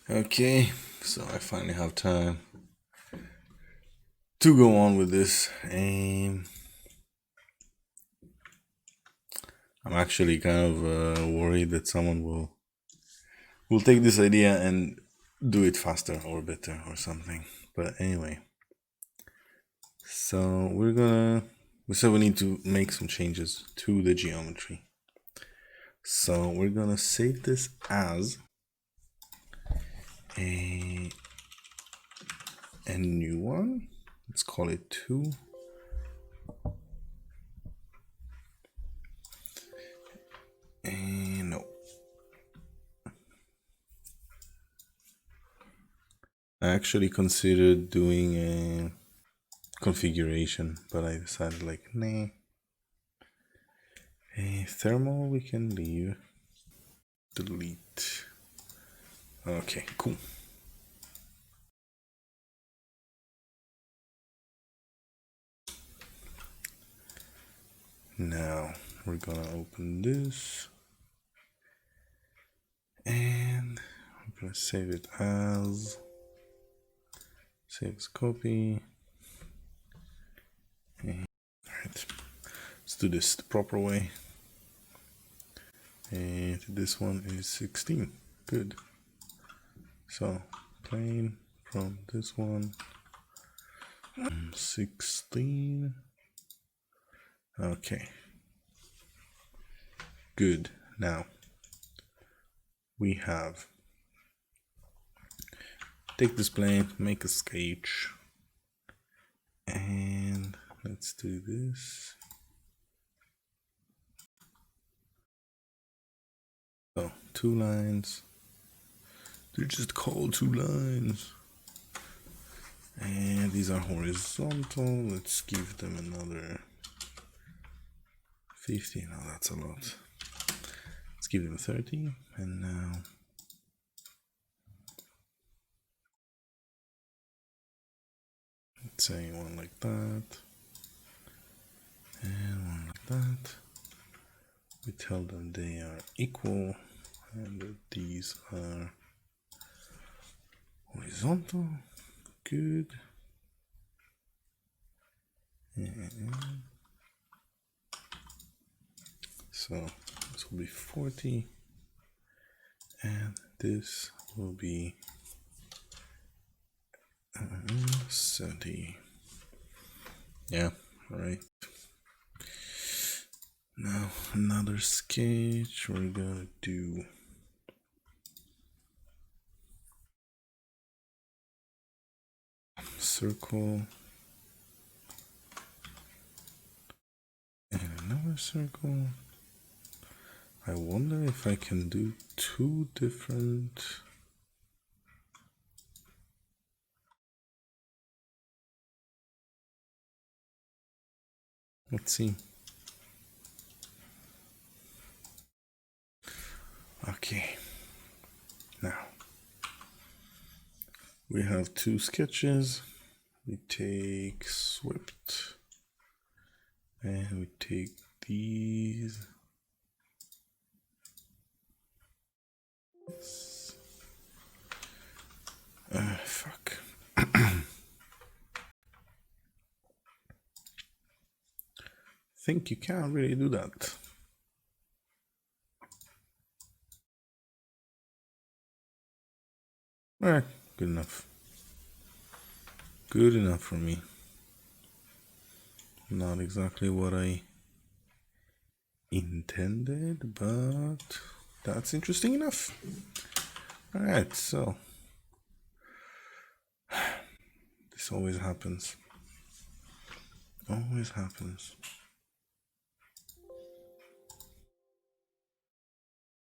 Okay, so I finally have time to go on with this, and I'm actually kind of worried that someone will take this idea and do it faster or better or something. But anyway, so we said we need to make some changes to the geometry. So we're gonna save this as a new one. Let's call it 2. And no. I actually considered doing a configuration, but I decided like, nah. A thermal we can leave. Delete. Okay, cool. Now we're gonna open this and I'm gonna save it as copy. And, all right, let's do this the proper way. And this one is 16. Good. So plane from this one 16. Okay. Good. Now we have take this plane, make a sketch, and let's do this. So 2 lines. They're just called 2 lines. And these are horizontal. Let's give them another 50. No, that's a lot. Let's give them 30. And now let's say one like that. And one like that. We tell them they are equal and that these are horizontal. Good. And so this will be 40 and this will be 70. Yeah, all right. Now another sketch. We're gonna do circle and another circle. I wonder if I can do 2 different. Let's see. Okay. Now we have 2 sketches. We take Swift and we take these. Fuck. Think you can't really do that. Alright, good enough. Good enough for me. Not exactly what I intended, but that's interesting enough. Alright, so this always happens. Always happens.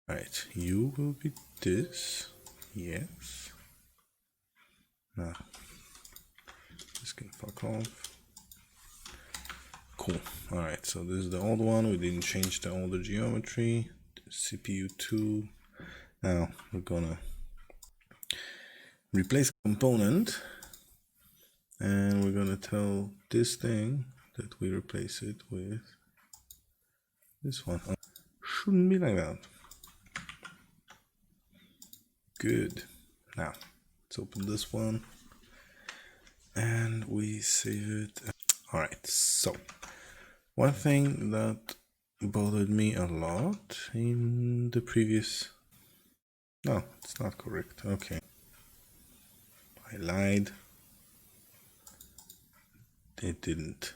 Alright, you will be this. Yes. Now, this can fuck off. Cool. Alright, so this is the old one. We didn't change the older geometry. CPU 2. Now we're gonna replace component and we're gonna tell this thing that we replace it with this one. Shouldn't be like that. Good. Now let's open this one and we save it. All right, so one thing that bothered me a lot in the previous, no, it's not correct. Okay, I lied. It didn't.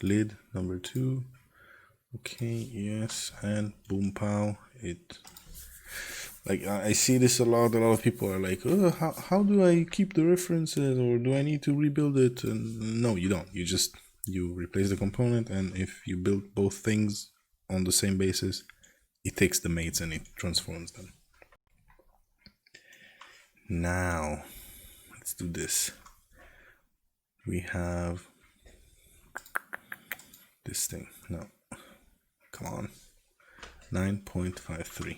Lid number 2. Okay, yes, and boom pow. It, like, I see this a lot. A lot of people are like, oh, how do I keep the references, or do I need to rebuild it? And no, you don't. You replace the component, and if you build both things on the same basis, it takes the mates and it transforms them. Now let's do this. We have this thing. No, come on. 9.53.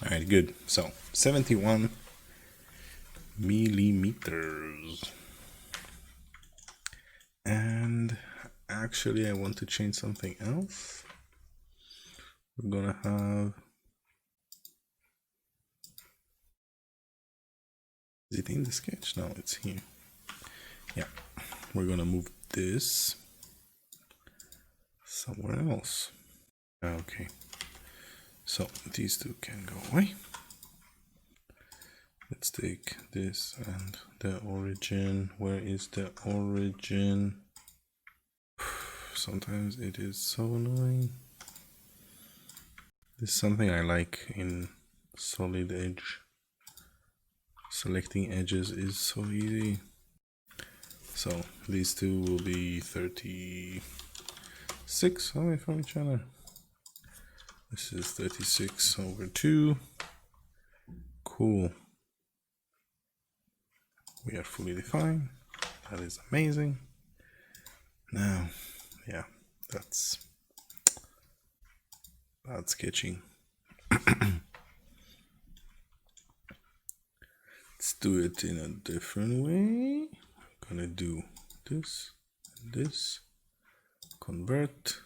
All right, good. So 71 millimeters. And actually I want to change something else. We're gonna have, is it in the sketch? No, it's here. Yeah, we're gonna move this somewhere else. Okay, so these two can go away. Let's take this and the origin. Where is the origin? Sometimes it is so annoying. This is something I like in Solid Edge. Selecting edges is so easy. So these two will be 36 away from each other. This is 36 over 2. Cool. We are fully defined. That is amazing. Now, yeah, that's bad sketching. Let's do it in a different way. I'm gonna do this and this. Convert.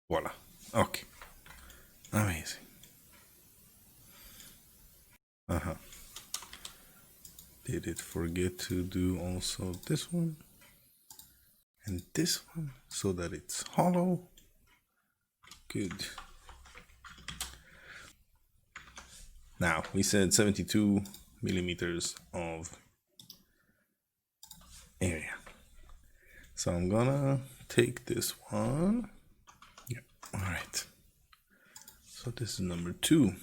Voila. Okay. Amazing. Did it forget to do also this one and this one so that it's hollow? Good. Now we said 72 millimeters of area. So I'm gonna take this one. Yeah, all right. So this is number 2.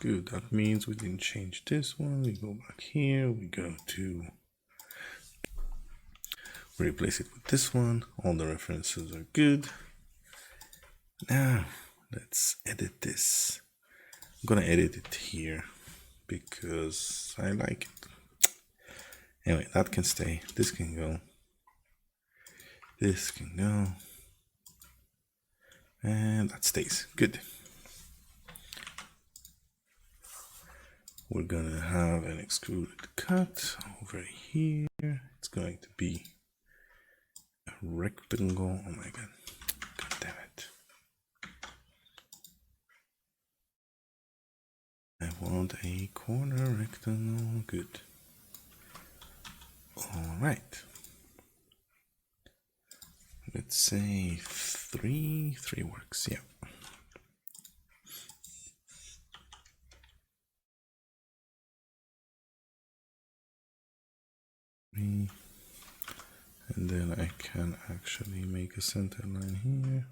Good, that means we didn't change this one. We go back here, we go to replace it with this one. All the references are good. Now let's edit this. I'm gonna edit it here because I like it. Anyway, that can stay. This can go. This can go. And that stays. Good. We're gonna have an extruded cut over here. It's going to be a rectangle. Oh my god. God damn it. I want a corner rectangle. Good. Alright. Let's say 3 works, yeah. And then I can actually make a center line here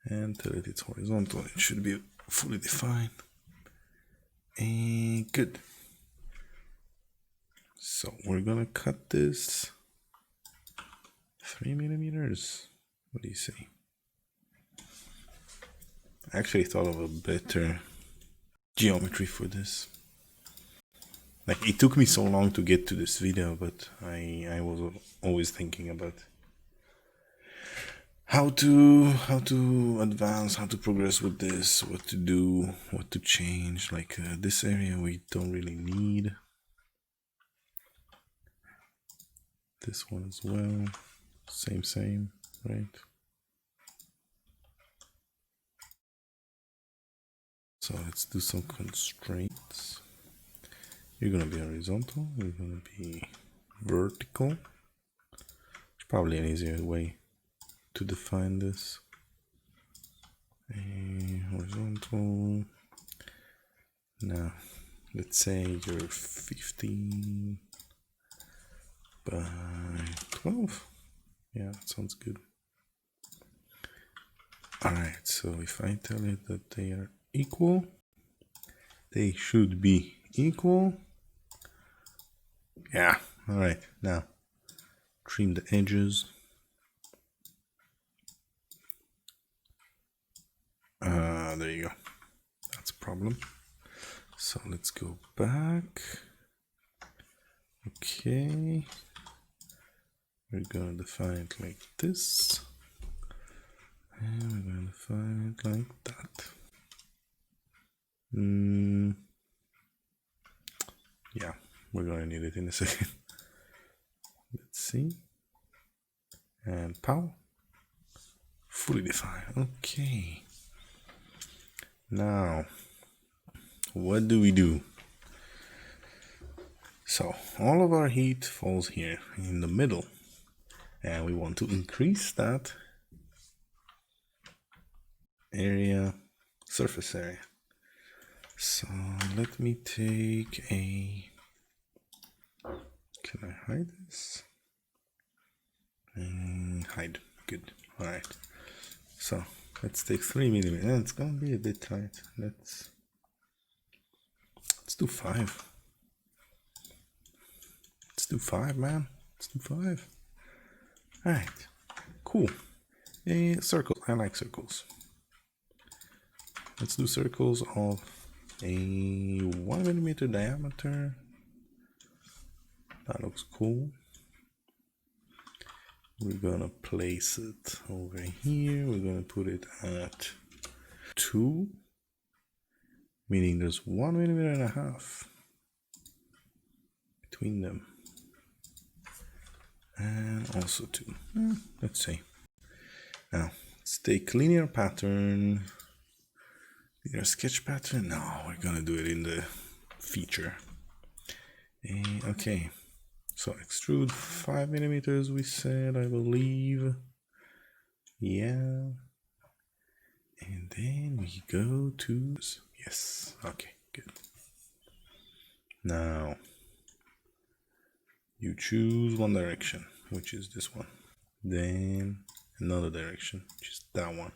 and tell it it's horizontal. It should be fully defined. And good. So we're gonna cut this 3 millimeters. What do you say? I actually thought of a better geometry for this. Like, it took me so long to get to this video, but I was always thinking about how to advance, how to progress with this, what to do, what to change. Like this area we don't really need. This one as well. Same, right? So let's do some constraints. You're gonna be horizontal, you're gonna be vertical. It's probably an easier way to define this. Horizontal. Now, let's say you're 15 by 12. Yeah, that sounds good. Alright, so if I tell it that they are equal, they should be equal. Yeah, alright, now trim the edges. There you go. That's a problem. So let's go back. Okay. We're gonna define it like this. And we're gonna define it like that. Yeah, we're gonna need it in a second. Let's see. And pow. Fully defined. Okay. Now, what do we do? So, all of our heat falls here in the middle. And we want to increase that area, surface area. So, let me take a... Can I hide this? Hide. Good. Alright. So, let's take 3 millimeters. It's gonna be a bit tight. Let's do 5. Let's do 5, man. Let's do 5. Alright. Cool. A circle. I like circles. Let's do circles of a 1 millimeter diameter. That looks cool. We're gonna place it over here. We're gonna put it at 2, meaning there's 1.5 millimeters between them, and also 2. Let's see. Now let's take linear pattern. Linear sketch pattern. No, we're gonna do it in the feature. Okay. So extrude 5 millimeters, we said, I believe. Yeah. And then we go to... Yes. Okay, good. Now, you choose one direction, which is this one. Then another direction, which is that one.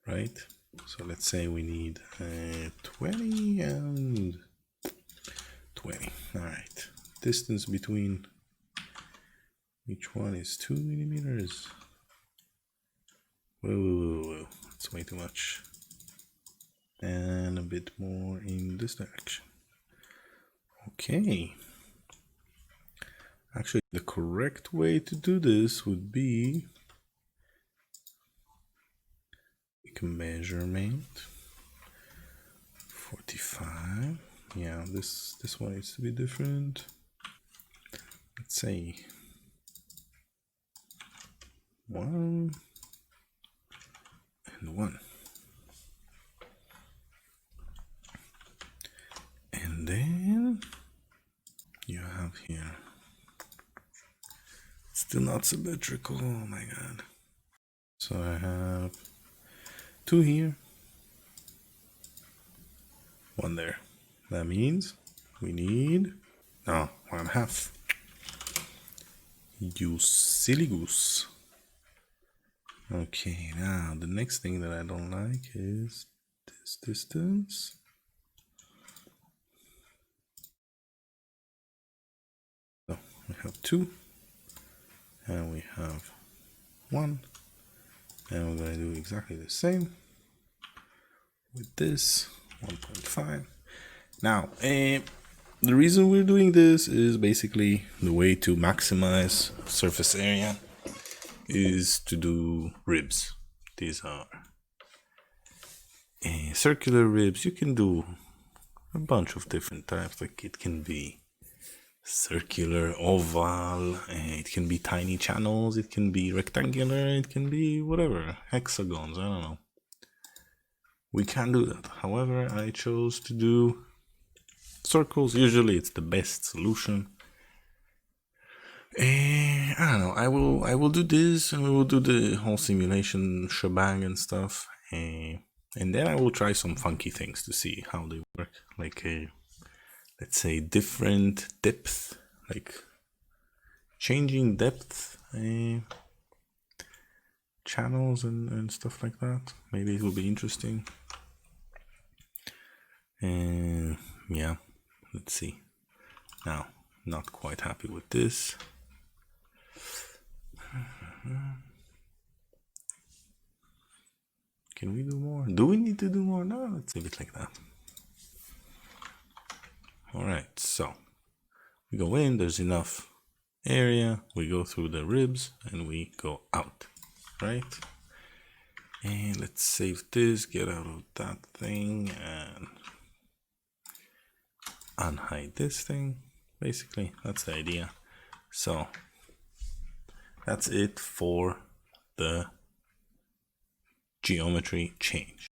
Right? So let's say we need 20 and 20. All right. Distance between each one is 2 millimeters. Whoa, that's way too much. And a bit more in this direction. Okay. Actually, the correct way to do this would be make a measurement. 45. Yeah, this one needs to be different. Let's say 1 and 1. And then you have here, still not symmetrical, oh my god. So I have 2 here, 1 there. That means we need, no, 1.5. You silly goose. Okay, now the next thing that I don't like is this distance. So we have 2 and we have 1, and we're going to do exactly the same with this 1.5. Now, the reason we're doing this is basically the way to maximize surface area is to do ribs. These are circular ribs. You can do a bunch of different types. Like it can be circular, oval, it can be tiny channels, it can be rectangular, it can be whatever, hexagons, I don't know. we can do that. However, I chose to do circles. Usually it's the best solution. I don't know. I will do this, and we will do the whole simulation shebang and stuff. And then I will try some funky things to see how they work. Like let's say different depth, like changing depth channels and stuff like that. Maybe it will be interesting. And yeah, let's see. Now, not quite happy with this. Can we do more? Do we need to do more? No, let's leave it like that. All right, so we go in, there's enough area, we go through the ribs and we go out, right? And let's save this, get out of that thing and unhide this thing. Basically, that's the idea. So that's it for the geometry change.